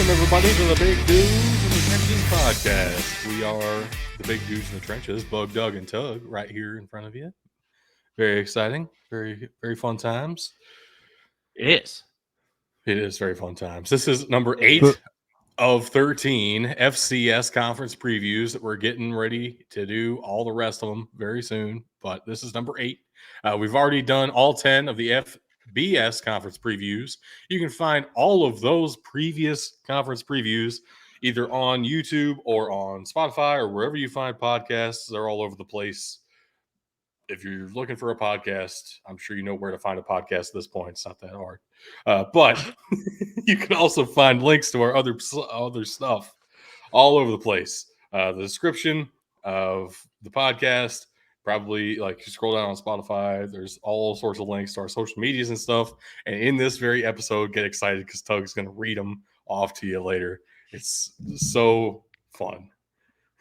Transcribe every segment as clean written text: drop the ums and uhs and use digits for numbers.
Welcome, everybody, to the Big Dudes in the Trenches podcast. We are the Big Dudes in the Trenches, Bug, Doug, and Tug, right here in front of you. Very exciting, very, very fun times. It is. It is very fun times. This is number 8 of 13 FCS conference previews that we're getting ready to do all the rest of them very soon, but this is number 8. We've already done all 10 of the FBS conference previews. You can find all of those previous conference previews either on YouTube or on Spotify or wherever you find podcasts. They're all over the place. If you're looking for a podcast, I'm sure you know where to find a podcast at this point. It's not that hard. But you can also find links to our other stuff all over the place. The description of the podcast, probably like you scroll down on Spotify, there's all sorts of links to our social medias and stuff. And in this very episode, get excited because Tug's going to read them off to you later. It's so fun.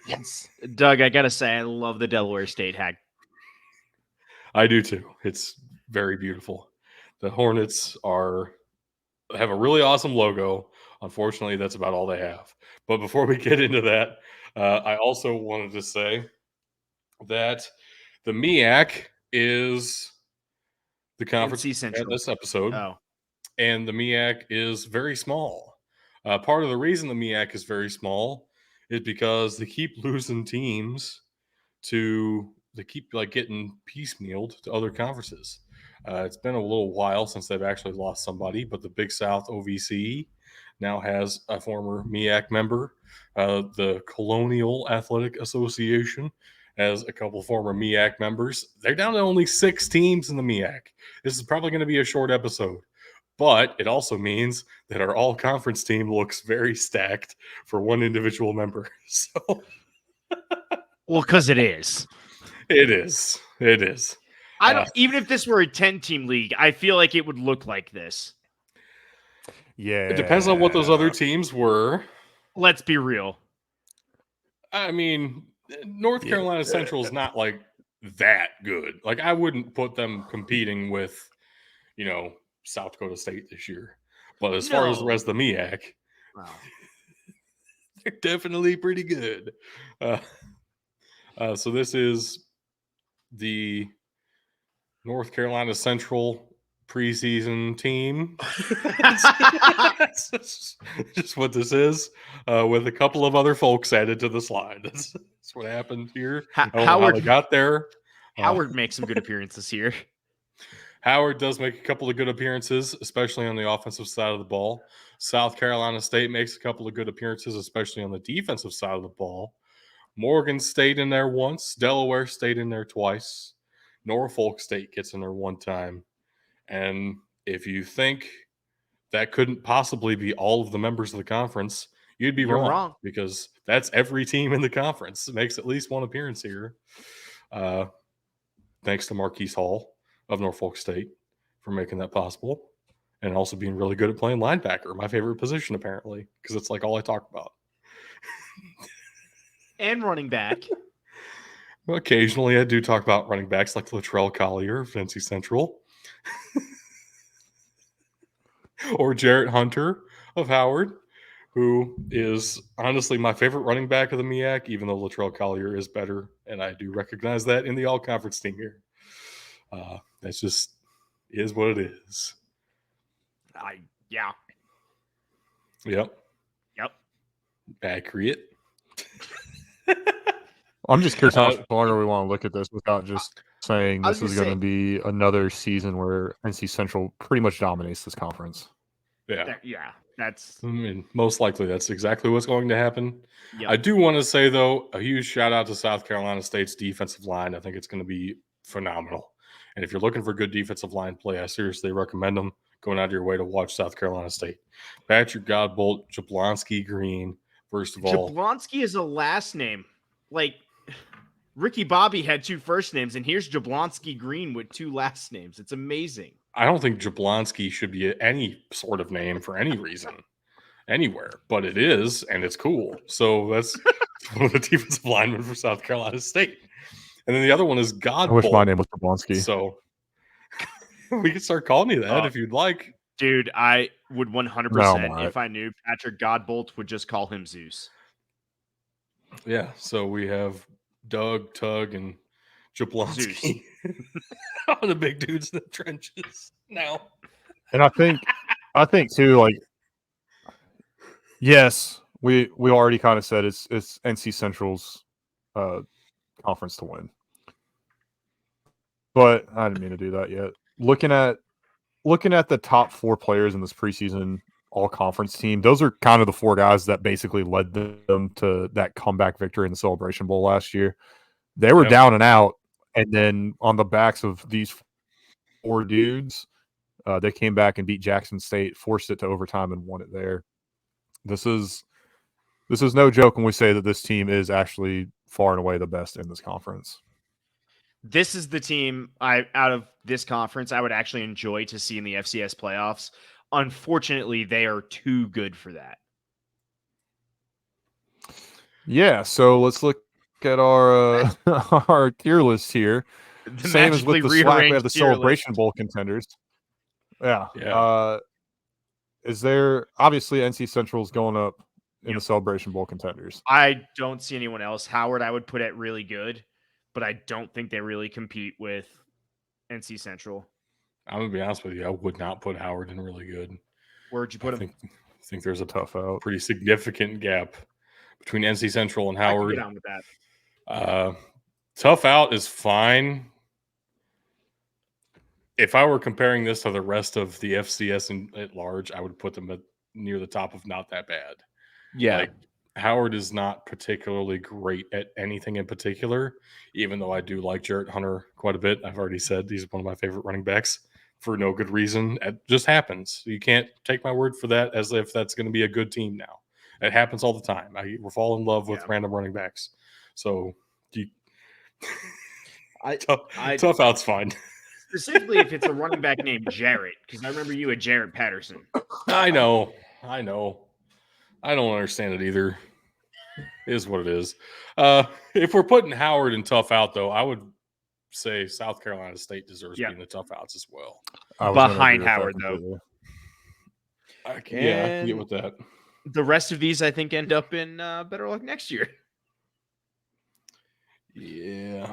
Yes. Doug, I got to say, I love the Delaware State hat. I do too. It's very beautiful. The Hornets have a really awesome logo. Unfortunately, that's about all they have. But before we get into that, I also wanted to say that the MEAC is the conference at this episode. Oh. And the MEAC is very small. Part of the reason the MEAC is very small is because they keep losing teams they keep getting piecemealed to other conferences. It's been a little while since they've actually lost somebody, but the Big South OVC now has a former MEAC member. The Colonial Athletic Association has a couple former MEAC members. They're down to only 6 teams in the MEAC. This is probably going to be a short episode, but it also means that our all-conference team looks very stacked for one individual member. So, well, because it is. It is. I don't. Even if this were a 10-team league, I feel like it would look like this. Yeah. It depends on what those other teams were. Let's be real. I mean, North Carolina Central is not like that good. Like, I wouldn't put them competing with, South Dakota State this year. But as far as the rest of the MEAC, they're definitely pretty good. So this is the North Carolina Central preseason team. That's just what this is, with a couple of other folks added to the slide. That's what happened here. Howard got there. Howard makes some good appearances here. Howard does make a couple of good appearances, especially on the offensive side of the ball. South Carolina State makes a couple of good appearances, especially on the defensive side of the ball. Morgan stayed in there once. Delaware stayed in there twice. Norfolk State gets in there one time. And if you think that couldn't possibly be all of the members of the conference, you'd be wrong. Because that's every team in the conference. It makes at least one appearance here. Thanks to Marquise Hall of Norfolk State for making that possible. And also being really good at playing linebacker, my favorite position, apparently, because it's like all I talk about. And running back. Well, occasionally I do talk about running backs like Latrell Collier of NC Central. Or Jarrett Hunter of Howard, who is honestly my favorite running back of the MEAC, even though Latrell Collier is better, and I do recognize that in the all-conference team here. That's just is what it is. Yeah. Yep. Accurate. I'm just curious how much longer we want to look at this without just saying this is going to be another season where NC Central pretty much dominates this conference. Yeah. That's. I mean, most likely that's exactly what's going to happen. Yep. I do want to say, though, a huge shout out to South Carolina State's defensive line. I think it's going to be phenomenal. And if you're looking for good defensive line play, I seriously recommend them going out of your way to watch South Carolina State. Patrick Godbolt, Jablonski Green, first of all. Jablonski is a last name. Like, Ricky Bobby had 2 first names, and here's Jablonski Green with 2 last names. It's amazing. I don't think Jablonski should be any sort of name for any reason, anywhere, but it is, and it's cool. So that's one of the defensive linemen for South Carolina State. And then the other one is Godbolt. I wish my name was Jablonski. So we can start calling you that if you'd like. Dude, I would 100% alright. if I knew Patrick Godbolt would just call him Zeus. Yeah, so we have Doug, Tug, and Jablonski all the big dudes in the trenches now. And I think too, like, yes, we already kind of said it's NC Central's conference to win, but I didn't mean to do that yet. Looking at the top 4 players in this preseason all conference team, those are kind of the 4 guys that basically led them to that comeback victory in the Celebration Bowl last year. They were down and out, and then on the backs of these 4 dudes, they came back and beat Jackson State, forced it to overtime, and won it there. This is no joke when we say that this team is actually far and away the best in this conference. This is the team out of this conference I would actually enjoy to see in the FCS playoffs. Unfortunately, they are too good for that. Yeah, so let's look at our our tier list here. Same as with the SWAC, we have the Celebration Bowl contenders. Yeah. Is there obviously NC Central's going up in the Celebration Bowl contenders? I don't see anyone else. Howard, I would put it really good, but I don't think they really compete with NC Central. I'm gonna be honest with you, I would not put Howard in really good. Where'd you put him? I think there's a tough out, pretty significant gap between NC Central and Howard. I can get on with that. Tough out is fine. If I were comparing this to the rest of the FCS at large, I would put them near the top of not that bad. Yeah. Like, Howard is not particularly great at anything in particular, even though I do like Jarrett Hunter quite a bit. I've already said he's one of my favorite running backs for no good reason. It just happens. You can't take my word for that as if that's going to be a good team now. It happens all the time. We fall in love with random running backs. So tough out's fine. Specifically if it's a running back named Jarrett, because I remember you had Jarrett Patterson. I know. I don't understand it either. It is what it is. If we're putting Howard in tough out, though, I would say South Carolina State deserves being the tough outs as well. Behind Howard, though. I can get with that. The rest of these, I think, end up in better luck next year. Yeah.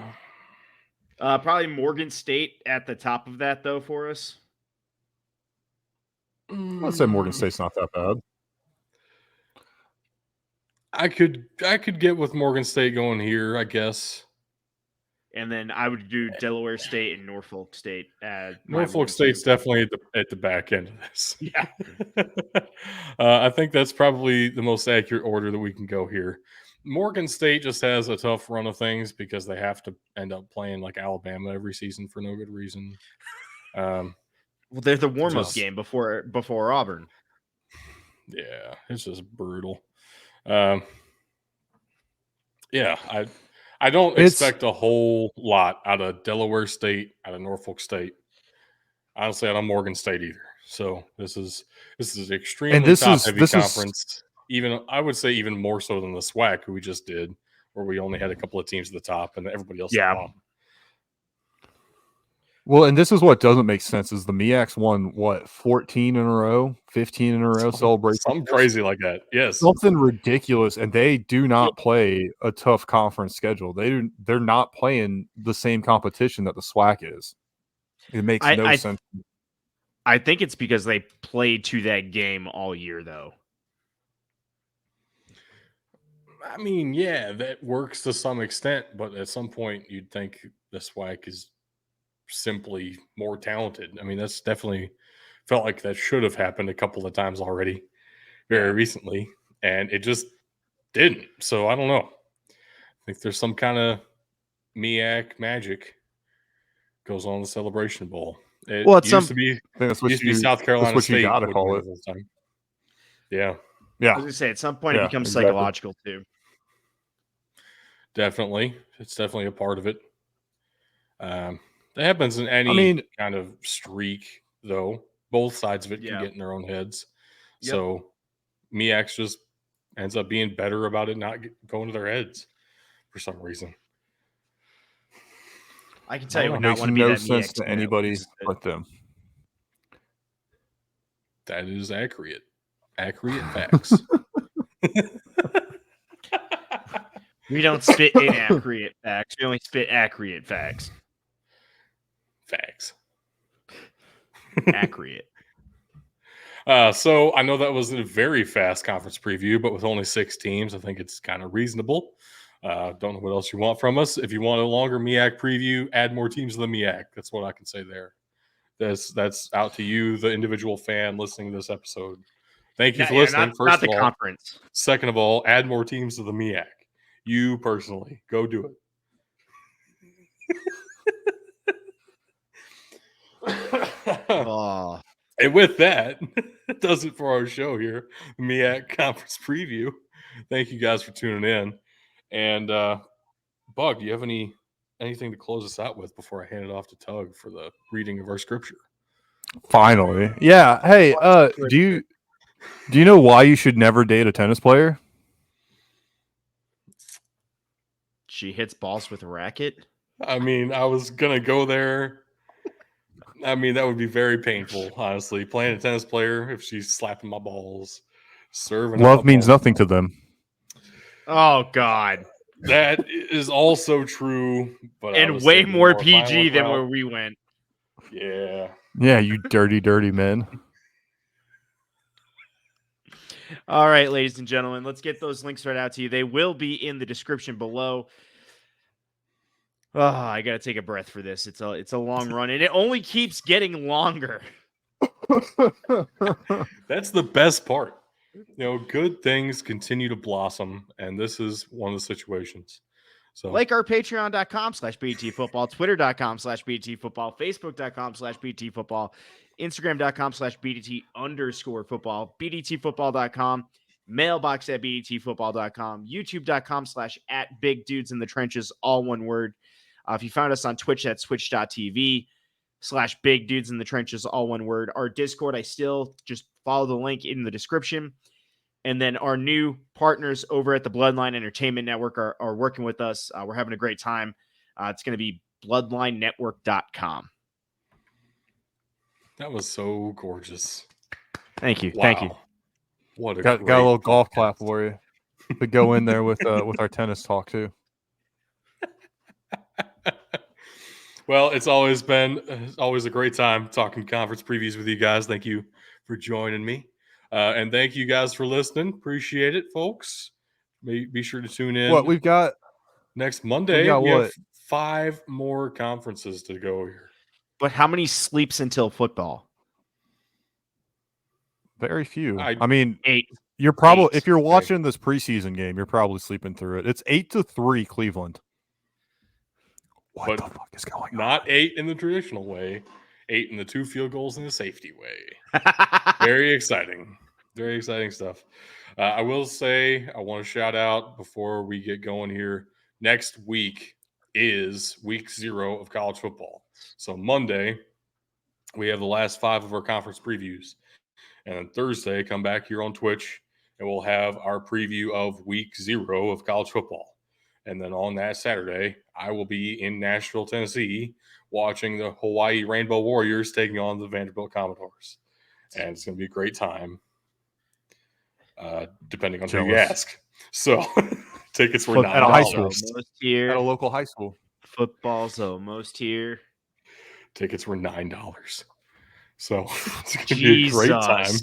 Probably Morgan State at the top of that, though, for us. Let's say Morgan State's not that bad. I could get with Morgan State going here, I guess. And then I would do Delaware State and Norfolk State. Norfolk State's definitely at the back end of this. Yeah. I think that's probably the most accurate order that we can go here. Morgan State just has a tough run of things because they have to end up playing like Alabama every season for no good reason. Well, they're the warm-up game before Auburn. Yeah, it's just brutal. I don't expect a whole lot out of Delaware State, out of Norfolk State. Honestly, out of Morgan State either. So this is extremely top-heavy conference. Even I would say even more so than the SWAC, who we just did, where we only had a couple of teams at the top and everybody else at the bottom. Well, and this is what doesn't make sense is the MEACs won, 14 in a row, 15 in a row celebration. Something crazy like that. Yes. Something ridiculous. And they do not play a tough conference schedule. They're not playing the same competition that the SWAC is. It makes no sense. I think it's because they played to that game all year, though. I mean, yeah, that works to some extent, but at some point you'd think the SWAC is simply more talented. I mean, that's definitely felt like that should have happened a couple of times already very recently, and it just didn't. So I don't know. I think there's some kind of MEAC magic goes on in the Celebration Bowl. It used to be South Carolina State. You gotta call it. Yeah. I was going to say, at some point it becomes psychological too. Definitely. It's definitely a part of it. That happens in any kind of streak, though. Both sides of it can get in their own heads. Yep. So MEAC just ends up being better about it not going to their heads for some reason. I can tell you, it makes no sense to anybody but them. That is accurate. Accurate facts. We don't spit inaccurate facts. We only spit accurate facts. Facts. Accurate. So I know that was a very fast conference preview, but with only 6 teams, I think it's kind of reasonable. Don't know what else you want from us. If you want a longer MEAC preview, add more teams to the MEAC. That's what I can say there. That's out to you, the individual fan listening to this episode. Thank you for listening. First not of the all, conference. Second of all, add more teams to the MEAC. You personally, go do it. Oh. And with that, it does it for our show here, MEAC Conference Preview. Thank you guys for tuning in. And Bug, do you have anything to close us out with before I hand it off to Tug for the reading of our scripture? Finally. Yeah. Hey, do you know why you should never date a tennis player? She hits balls with a racket. I mean, I was going to go there. I mean, that would be very painful, honestly. Playing a tennis player, if she's slapping my balls, serving. Love means nothing to them. Oh, God. That is also true. But and way more PG than where we went. Yeah. Yeah, you dirty, dirty men. All right, ladies and gentlemen, let's get those links right out to you. They will be in the description below. Oh, I got to take a breath for this. It's a long run, and it only keeps getting longer. That's the best part. You know, good things continue to blossom, and this is one of the situations. So, like our patreon.com/BTFootball, twitter.com/BTFootball, facebook.com/BTFootball, instagram.com/BDT_football, BDTfootball.com, mailbox at BDTfootball.com, youtube.com/@BigDudesInTheTrenches, all one word. If you found us on Twitch, that's twitch.tv/BigDudesInTheTrenches, all one word. Our Discord, I still just follow the link in the description. And then our new partners over at the Bloodline Entertainment Network are working with us. We're having a great time. It's going to be bloodlinenetwork.com. that was so gorgeous. Thank you. Wow. Thank you. What a Got a little golf clap for you. To go in there with our tennis talk too. Well, it's always a great time talking conference previews with you guys. Thank you for joining me. And thank you guys for listening. Appreciate it, folks. Be sure to tune in. What we've got next Monday. We have 5 more conferences to go here. But how many sleeps until football? very few. I mean, 8. you're probably 8. if you're watching this preseason game, you're probably sleeping through it. It's 8-3 Cleveland. What the fuck is going on? Not 8 in the traditional way. 8 in the 2 field goals in the safety way. Very exciting. Very exciting stuff. I will say, I want to shout out before we get going here. Next week is week 0 of college football. So Monday, we have the last 5 of our conference previews. And then Thursday, come back here on Twitch, and we'll have our preview of week 0 of college football. And then on that Saturday, I will be in Nashville, Tennessee, watching the Hawaii Rainbow Warriors taking on the Vanderbilt Commodores. And it's going to be a great time, depending on who you ask. So tickets were $9. At a high school. Almost here. At a local high school. Football's almost here. Tickets were $9. So it's going to be a great time.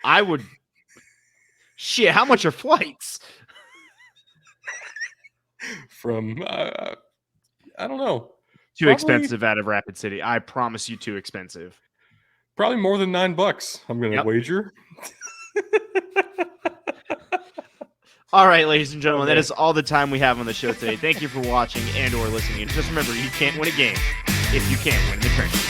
I would. Shit, how much are flights? From, I don't know. Too expensive out of Rapid City. I promise you, too expensive. Probably more than $9. I'm going to wager. All right, ladies and gentlemen, that is all the time we have on the show today. Thank you for watching and or listening. And just remember, you can't win a game if you can't win in the trenches.